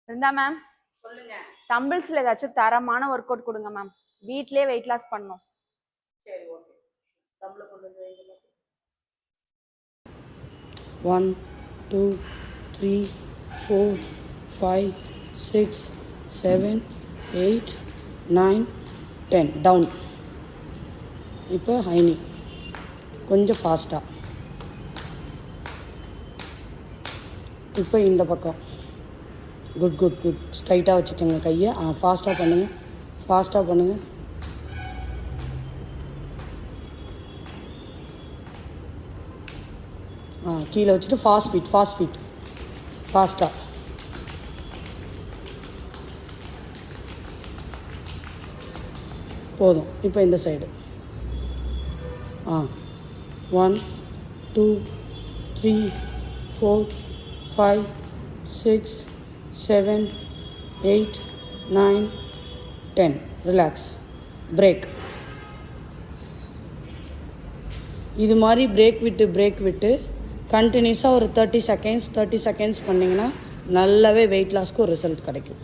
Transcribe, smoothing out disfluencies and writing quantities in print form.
இருந்தா மேம் சொல்லுங்க. டம்பிள்ஸ்ல ஏதாச்சும் தரமான ஒர்க் அவுட் கொடுங்க மேம். வீட்லயே வெயிட் லாஸ் பண்ணணும். சரி, ஓகே. டம்பிள் கொண்டு வந்து வைங்க. 1 2 3 4 5 6 7 8 9 10 டவுன். இப்போ ஹைனி கொஞ்சம் ஃபாஸ்ட்டாக. இப்போ இந்த பக்கம் குட் குட் குட். ஸ்ட்ரைட்டாக வச்சுக்கோங்க கையை. ஃபாஸ்ட்டாக பண்ணுங்கள், ஃபாஸ்ட்டாக பண்ணுங்கள். கீழே வச்சுட்டு ஃபாஸ்ட் ஃபீட் ஃபாஸ்ட்டாக. போதும். இப்போ இந்த சைடு 1 2 3 4 5 6 7 8 9 10. ரிலாக்ஸ். பிரேக். இது மாதிரி பிரேக் விட்டு கண்டினியூஸாக ஒரு 30 செகண்ட்ஸ் பண்ணிங்கன்னா நல்லாவே வெயிட் லாஸ்க்கு ஒரு ரிசல்ட் கிடைக்கும்.